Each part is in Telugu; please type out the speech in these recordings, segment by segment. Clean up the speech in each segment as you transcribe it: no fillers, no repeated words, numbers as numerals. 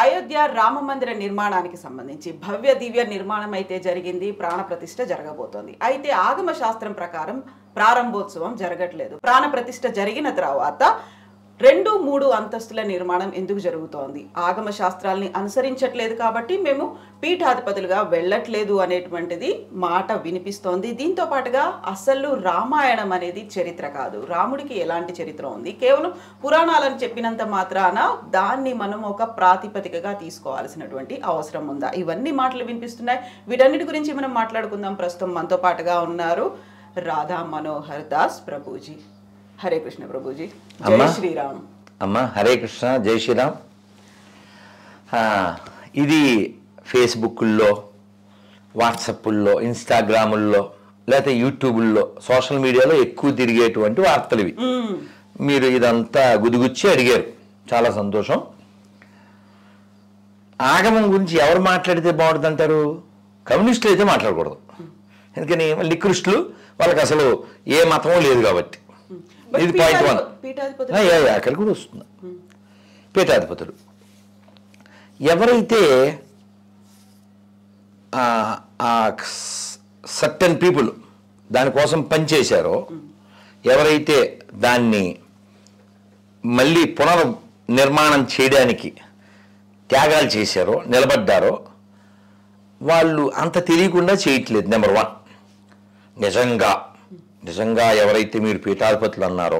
అయోధ్య రామ మందిర నిర్మాణానికి సంబంధించి భవ్య దివ్య నిర్మాణం అయితే జరిగింది, ప్రాణ ప్రతిష్ఠ జరగబోతోంది. అయితే ఆగమ శాస్త్రం ప్రకారం ప్రారంభోత్సవం జరగట్లేదు. ప్రాణ ప్రతిష్ఠ జరిగిన తర్వాత 2-3 అంతస్తుల నిర్మాణం ఎందుకు జరుగుతోంది? ఆగమ శాస్త్రాల్ని అనుసరించట్లేదు కాబట్టి మేము పీఠాధిపతులుగా వెళ్ళట్లేదు అనేటువంటిది మాట వినిపిస్తోంది. దీంతో పాటుగా అసలు రామాయణం అనేది చరిత్ర కాదు, రాముడికి ఎలాంటి చరిత్ర ఉంది, కేవలం పురాణాలను చెప్పినంత మాత్రాన దాన్ని మనం ఒక ప్రాతిపదికగా తీసుకోవాల్సినటువంటి అవసరం ఉందా? ఇవన్నీ మాటలు వినిపిస్తున్నాయి. వీటన్నిటి గురించి మనం మాట్లాడుకుందాం. ప్రస్తుతం మనతో పాటుగా ఉన్నారు రాధా మనోహర్ దాస్ ప్రభుజీ. హరే కృష్ణ ప్రభుజీ. జై శ్రీరామ్. అమ్మ హరే కృష్ణ, జై శ్రీరామ్. ఇది ఫేస్బుక్ల్లో, వాట్సాప్ల్లో, ఇన్స్టాగ్రాముల్లో, లేకపోతే యూట్యూబుల్లో, సోషల్ మీడియాలో ఎక్కువ తిరిగేటువంటి వార్తలు ఇవి. మీరు ఇదంతా గుదిగుచ్చి అడిగారు, చాలా సంతోషం. ఆగమం గురించి ఎవరు మాట్లాడితే బాగుంటుంది అంటారు? కమ్యూనిస్టులు అయితే మాట్లాడకూడదు. ఎందుకని? నికృష్టులు, వాళ్ళకి అసలు ఏ మతమో లేదు కాబట్టి. ఇది పాయింట్ 1. అక్కడ కూడా వస్తుంది. పీఠాధిపతులు ఎవరైతే సర్టెన్ పీపుల్ దానికోసం పనిచేశారో, ఎవరైతే దాన్ని మళ్ళీ పునర్నిర్మాణం చేయడానికి త్యాగాలు చేశారో, నిలబడ్డారో, వాళ్ళు అంత తెలియకుండా చేయట్లేదు. నెంబర్ 1. నిజంగా ఎవరైతే మీరు పీఠాధిపతులు అన్నారో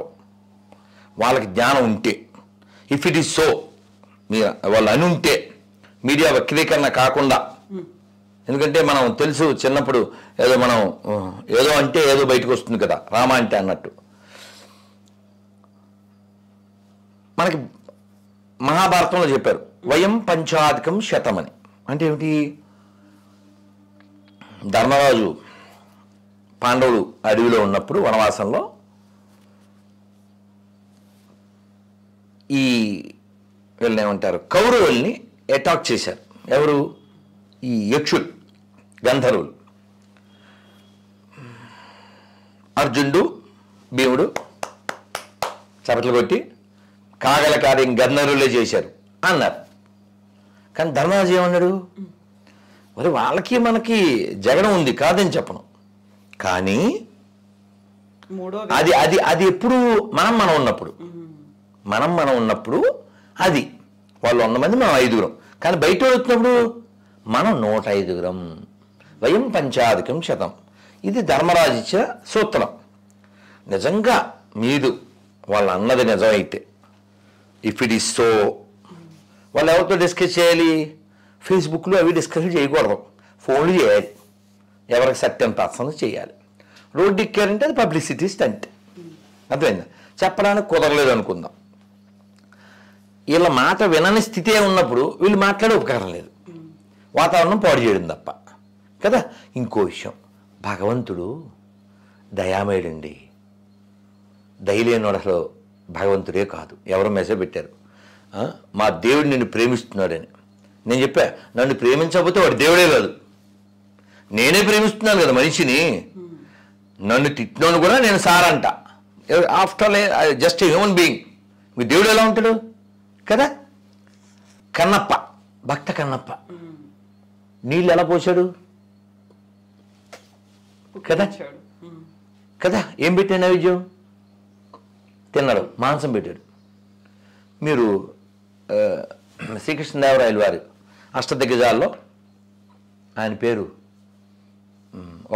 వాళ్ళకి జ్ఞానం ఉంటే, ఇఫ్ ఇట్ ఈస్ సో, మీరు వాళ్ళు అని ఉంటే, మీడియా వక్రీకరణ కాకుండా. ఎందుకంటే మనం తెలుసు, చిన్నప్పుడు ఏదో అంటే ఏదో బయటకు వస్తుంది కదా, రామ అంటే అన్నట్టు. మనకి మహాభారతంలో చెప్పారు, వయం పంచాధికం శతమని. అంటే ఏమిటి? ధర్మరాజు పాండవులు అడవిలో ఉన్నప్పుడు వనవాసంలో ఈ వీళ్ళని ఏమంటారు, కౌరవుల్ని అటాక్ చేశారు. ఎవరు? ఈ యక్షులు, గంధర్వులు. అర్జునుడు, భీముడు చపట్లు కొట్టి కాగల కార్యం గంధర్వులే చేశారు అన్నారు. కానీ ధర్మరాజు ఏమన్నాడు? మరి వాళ్ళకి మనకి జగడం ఉంది, కాదని చెప్పను. కానీ అది అది అది ఎప్పుడు మనం ఉన్నప్పుడు అది వాళ్ళు 100 మంది, మనం 5గురం. కానీ బయట వచ్చినప్పుడు మనం 105గురం. వయం పంచాధికం శతం. ఇది ధర్మరాజు ఇచ్చిన సూత్రం. నిజంగా మీరు వాళ్ళు అన్నది నిజమైతే, ఇఫ్ ఇట్ ఈస్ సో, వాళ్ళు ఎవరితో డిస్కస్ చేయాలి? ఫేస్బుక్లో అవి డిస్కస్ చేయకూడదు, ఫోన్లు చేయాలి. ఎవరికి సత్యం పర్సన్ చేయాలి. రోడ్డు ఎక్కారంటే అది పబ్లిసిటీ స్టంట్. అర్థమైందా? చెప్పడానికి కుదరలేదు అనుకుందాం. వీళ్ళ మాట వినని స్థితే ఉన్నప్పుడు వీళ్ళు మాట్లాడే ఉపకారం లేదు, వాతావరణం పాడు చేయడం తప్ప కదా. ఇంకో విషయం, భగవంతుడు దయామయుడండి. దయలేనోడు అసలు భగవంతుడే కాదు. ఎవరో మెసేజ్ పెట్టారు, మా దేవుడు నిన్ను ప్రేమిస్తున్నాడని. నేను చెప్పా, నన్ను ప్రేమించకపోతే వాడు దేవుడే కాదు. నేనే ప్రేమిస్తున్నాను కదా మనిషిని. నన్ను తిట్టినోను కూడా నేను సార్ అంట. After just a human being. మీ దేవుడు ఎలా ఉంటాడు కదా? కన్నప్ప, భక్త కన్నప్ప నీళ్ళు ఎలా పోసాడు కదా? కదా, ఏం పెట్టాడు? నైవేద్యం తిన్నాడు, మాంసం పెట్టాడు. మీరు శ్రీకృష్ణదేవరాయలు వారి అష్టదిగ్గజాల్లో ఆయన పేరు,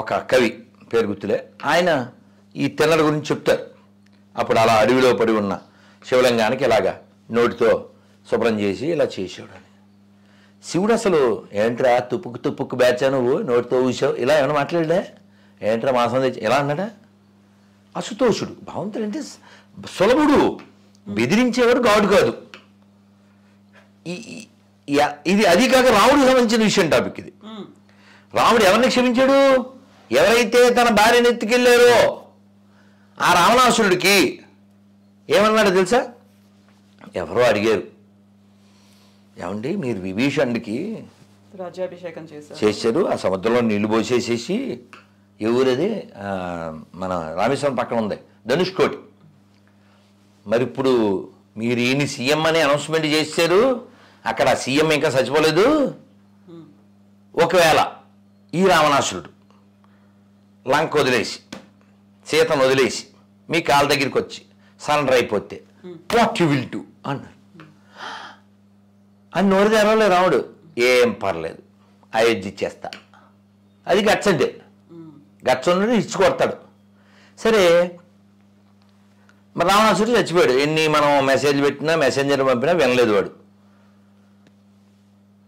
ఒక కవి పేరు గుర్తులే, ఆయన ఈ తిన్నడ గురించి చెప్తారు. అప్పుడు అలా అడవిలో పడి ఉన్న శివలింగానికి ఇలాగా నోటితో శుభ్రం చేసి ఇలా చేసాడు అని. శివుడు అసలు ఏంట్రా తుప్పుకు బ్యాచా నువ్వు, నోటితో ఊసావు, ఇలా ఏమైనా మాట్లాడా? ఏంట్రా మాంసం తెచ్చి ఇలా అన్నాడా? అసుతోషుడు. భగవంతుడు అంటే సులభుడు, బెదిరించేవాడు గాడు కాదు. ఇది అది కాక రాముడికి సంబంధించిన విషయం టాపిక్ ఇది. రాముడు ఎవరిని క్షమించాడు? ఎవరైతే తన భార్యను ఎత్తుకెళ్ళారో ఆ రావణాసురుడికి ఏమన్నాడు తెలుసా? ఎవరో అడిగారు, ఏమండి మీరు విభీషణుడికి రాజ్యాభిషేకం చేశారు, ఆ సముద్రంలో నీళ్లు పోసేసేసి, ఏ ఊరది, మన రామేశ్వరం పక్కన ఉంది ధనుష్కోటి, మరి ఇప్పుడు మీరు ఈయన సీఎం అని అనౌన్స్మెంట్ చేశారు, అక్కడ సీఎం ఇంకా చచ్చిపోలేదు. ఒకవేళ ఈ రావణాసురుడు లంక వదిలేసి సీతను వదిలేసి మీ కాళ్ళ దగ్గరికి వచ్చి సరెండర్ అయిపోతే వాట్ యు విల్ డూ అన్నారు. అని నోరు తెరవలే రాముడు. ఏం పర్లేదు, అయోధ్య ఇచ్చేస్తా. అది గట్స్ అంటే గట్స్ ఉన్నది ఇచ్చి కొడతాడు. సరే, మరి రావణాసురుడు చచ్చిపోయాడు. ఎన్ని మనం మెసేజ్ పెట్టినా మెసెంజర్ పంపినా వినలేదు వాడు.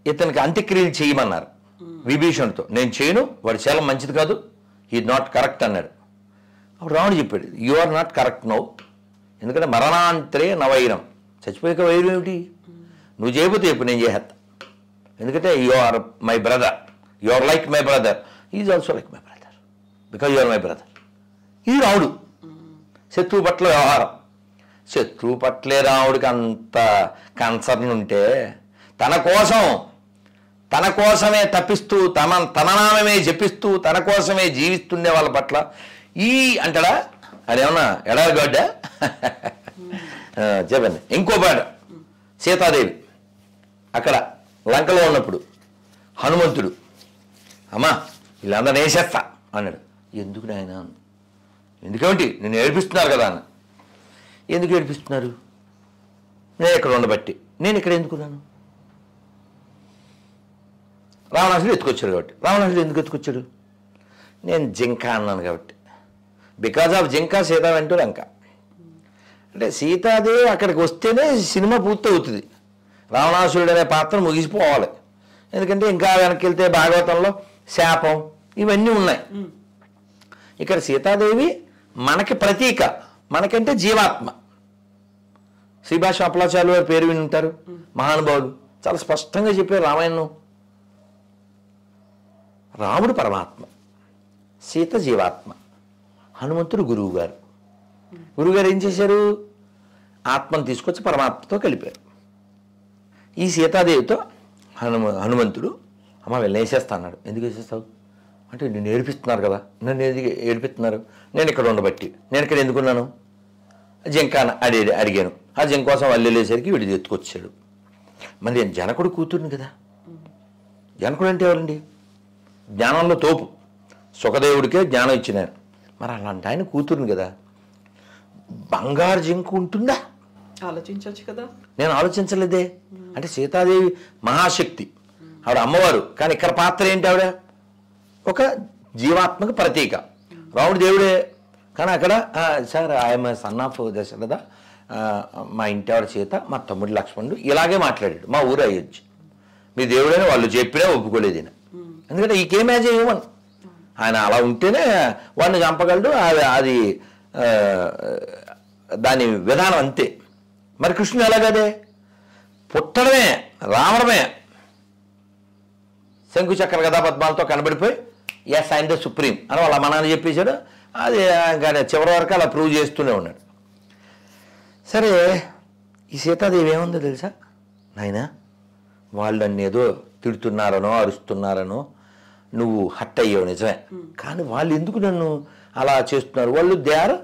ఇతనికి అంత్యక్రియలు చేయమన్నారు విభీషణుడితో. నేను చేయను, వాడు చాలా మంచిది కాదు, ఈ నాట్ కరెక్ట్ అన్నాడు. అప్పుడు రాముడు చెప్పాడు, you are not correct now, ఎందుకంటే మరణాంతరే నవైరం, చచ్చిపోయాక వైరం ఏమిటి, నువ్వు చేయబోతే చెప్పు, నేను చేసేస్తా. ఎందుకంటే you are my brother, you are like my brother, is also like my brother, because you are my brother. ఇది రాముడు శత్రువు పట్ల వ్యవహారం. శత్రువు పట్లే రాముడికి అంత కన్సర్న్ ఉంటే తన కోసమే తప్పిస్తూ తన నామమే జపిస్తూ తన కోసమే జీవిస్తుండే వాళ్ళ పట్ల ఈ అంటాడా? అదేమన్నా ఎడాగడ్డా? చెప్పండి. ఇంకో పాట, సీతాదేవి అక్కడ లంకలో ఉన్నప్పుడు హనుమంతుడు, అమ్మా వీళ్ళందరూ వేసేస్తా అన్నాడు. ఎందుకు నాయన, ఎందుకేమిటి, నేను ఏడిపిస్తున్నారు కదా అన్న. ఎందుకు ఏడిపిస్తున్నారు? నేను ఇక్కడ ఉండబట్టి. నేను ఇక్కడ ఎందుకున్నాను? రావణాసుడు ఎత్తుకొచ్చాడు కాబట్టి. రావణాసుడు ఎందుకు ఎత్తుకొచ్చాడు? నేను జింక అన్నాను కాబట్టి. బికాజ్ ఆఫ్ జింక సీత వెంటూ లంక. అంటే సీతాదేవి అక్కడికి వస్తేనే సినిమా పూర్తి అవుతుంది, రావణాసురుడు అనే పాత్ర ముగిసిపోవాలి. ఎందుకంటే ఇంకా వెనక్కి వెళ్తే భాగవతంలో శాపం ఇవన్నీ ఉన్నాయి. ఇక్కడ సీతాదేవి మనకి ప్రతీక, మనకంటే జీవాత్మ. శ్రీభాష అప్పలాచార్యులు వారి పేరు విని ఉంటారు, మహానుభావులు చాలా స్పష్టంగా చెప్పారు రామాయణం. రాముడు పరమాత్మ, సీత జీవాత్మ, హనుమంతుడు గురువుగారు. గురువుగారు ఏం చేశారు? ఆత్మను తీసుకొచ్చి పరమాత్మతో కలిపారు. ఈ సీతాదేవితో హనుమంతుడు అమ్మ వెళ్ళి వేసేస్తా అన్నాడు. ఎందుకు వేసేస్తావు అంటే, నేను ఏడిపిస్తున్నారు కదా. నన్ను ఎందుకు ఏడిపిస్తున్నారు? నేను ఇక్కడ ఉండబట్టి. నేను ఇక్కడ ఎందుకున్నాను? జింక అడిగాను. ఆ జింక కోసం వాళ్ళు వెళ్ళేసరికి వీడు ఎత్తుకొచ్చాడు. మరి నేను జనకుడు కూతురుని కదా. జనకుడు అంటే ఎవరండి? జ్ఞానంలో తోపు, సుఖదేవుడికే జ్ఞానం ఇచ్చినాను. మరి అలాంటి ఆయన కూతురుని కదా. బంగారు జింక ఉంటుందా? ఆలోచించవచ్చు కదా. నేను ఆలోచించలేదే. అంటే సీతాదేవి మహాశక్తి, ఆవిడ అమ్మవారు. కానీ ఇక్కడ పాత్ర ఏంటి? ఆవిడ ఒక జీవాత్మక ప్రతీక. రాముడు దేవుడే, కానీ అక్కడ sir I'm son of Dasharatha, మా ఇంటి ఆవిడ సీత, మా తమ్ముడు లక్ష్మణుడు ఇలాగే మాట్లాడాడు. మా ఊరు అయ్యొచ్చు, మీ దేవుడని వాళ్ళు చెప్పినా ఒప్పుకోలేదు ఈయన. ఎందుకంటే ఈ కేమ్ యాజ్ ఏ హ్యూమన్. ఆయన అలా ఉంటేనే వాడిని చంపగలడు. అది దాని విధానం అంతే. మరి కృష్ణుడు ఎలాగదే? పుట్టడమే, రావడమే, శంకుచక్ర గదా పద్మాలతో కనబడిపోయి ఎస్ ఆయన ద సుప్రీం అని వాళ్ళ అమ్మ నాన్న చెప్పేశాడు. అది చివరి వరకు అలా ప్రూవ్ చేస్తూనే ఉన్నాడు. సరే, ఈ సీతాదేవి ఏముందో తెలుసా నాయన? వాళ్ళు నన్ను ఏదో తిడుతున్నారనో అరుస్తున్నారనో నువ్వు హట్ అయ్యావు నిజమే, కానీ వాళ్ళు ఎందుకు నన్ను అలా చేస్తున్నారు? వాళ్ళు they are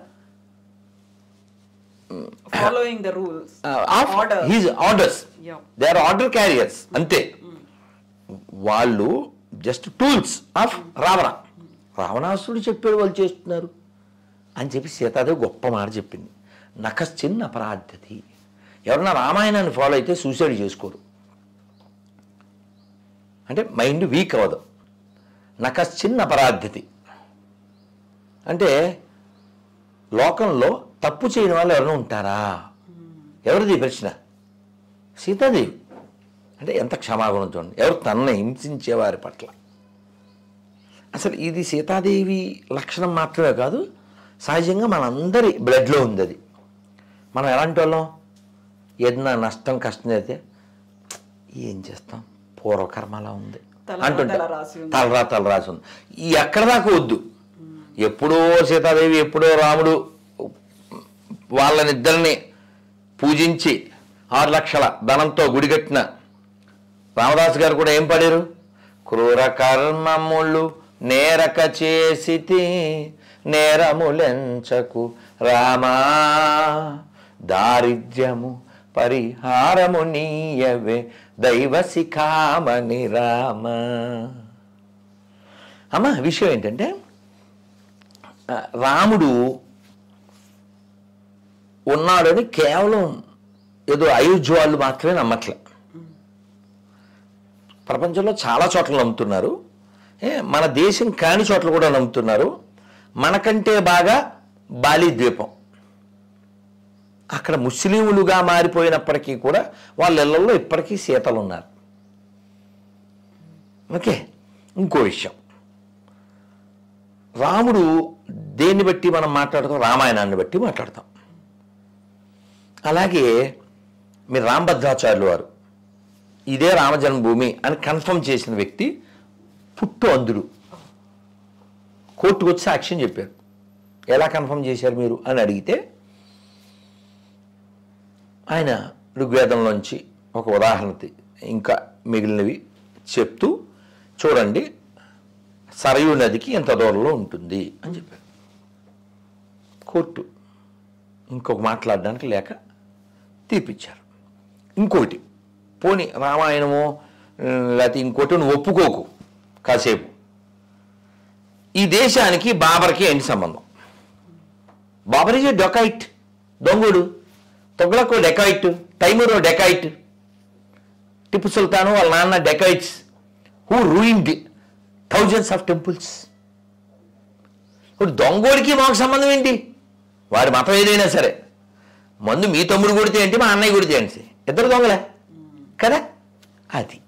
following the rules of his orders. They are order carriers అంతే. వాళ్ళు జస్ట్ టూల్స్ ఆఫ్ రావణ. రావణాసురుడు చెప్పాడు వాళ్ళు చేస్తున్నారు అని చెప్పి సీతాదేవి గొప్ప మాట చెప్పింది. నకశ్చిన్ అపరాధ్యతి. ఎవరన్నా రామాయణాన్ని ఫాలో అయితే సూసైడ్ చేసుకోరు, అంటే మైండ్ వీక్ అవ్వదు. నకశ్చిన్ అపరాధ్యతి అంటే లోకంలో తప్పు చేయని వాళ్ళు ఎవరైనా ఉంటారా? ఎవరిది ప్రశ్న? సీతాదేవి. అంటే ఎంత క్షమాగుణం చూడండి, ఎవరు తనని హింసించేవారి పట్ల. అసలు ఇది సీతాదేవి లక్షణం మాత్రమే కాదు, సహజంగా మనందరి బ్లడ్లో ఉంది అది. మనం ఎలాంటి వాళ్ళం? ఏదైనా నష్టం కష్టం అయితే ఏం చేస్తాం, పూర్వకర్మ అలా ఉంది అంటుంటాం, తలరాసి ఉంది. ఈ ఎక్కడ దాకా వద్దు. ఎప్పుడో సీతాదేవి ఎప్పుడో రాముడు వాళ్ళనిద్దరిని పూజించి 6 లక్షల ధనంతో గుడిగట్టిన రామదాస్ గారు కూడా ఏం పాడారు? క్రూర కర్మములు నేరక చేసితి నేరములెంచకు రామా, దారిద్ర్యము పరిహారము నీయవే దైవ శిఖామణి రామ. అమ్మ విషయం ఏంటంటే రాముడు ఉన్నాడని కేవలం ఏదో అయోధ్య వాళ్ళు మాత్రమే నమ్మట్లే. ప్రపంచంలో చాలా చోట్ల నమ్ముతున్నారు, మన దేశం కాని చోట్ల కూడా నమ్ముతున్నారు. మనకంటే బాగా బాలి ద్వీపం, అక్కడ ముస్లింలుగా మారిపోయినప్పటికీ కూడా వాళ్ళ ఇళ్లలో ఇప్పటికీ సీతలు ఉన్నారు. ఓకే, ఇంకో విషయం, రాముడు దేన్ని బట్టి మనం మాట్లాడతాం? రామాయణాన్ని బట్టి మాట్లాడతాం. అలాగే మీరు రామభద్రాచార్యులు వారు ఇదే రామజన్మభూమి అని కన్ఫర్మ్ చేసిన వ్యక్తి పుట్టు అందుడు. కోర్టుకు వచ్చి సాక్ష్యం చెప్పారు. ఎలా కన్ఫర్మ్ చేశారు మీరు అని అడిగితే ఆయన ఋగ్వేదంలోంచి ఒక ఉదాహరణ ఇంకా మిగిలినవి చెప్తూ, చూడండి సరయూ నదికి ఎంత దూరంలో ఉంటుంది అని చెప్పారు. కోర్టు ఇంకొక మాట్లాడడానికి లేక తీర్పిచ్చారు. ఇంకోటి, పోనీ రామాయణమో లేకపోతే ఇంకోటి నువ్వు ఒప్పుకోకు కాసేపు, ఈ దేశానికి బాబర్కి ఏంటి సంబంధం? బాబర్ ఈజ్ డొకైట్, దొంగడు. తొగ్లకో డెకాయిట్, తైమూరో డెకాయిట్, టిప్పు సుల్తాను వాళ్ళ నాన్న dacoits who ruined thousands of temples. ఇప్పుడు దొంగోడికి మాకు సంబంధం ఏంటి? వాడి మతం ఏదైనా సరే, మందు మీ తమ్ముడు కొడితే ఏంటి, మా అన్నయ్య కొడితే ఏంటి, ఇద్దరు దొంగలే కదా. అది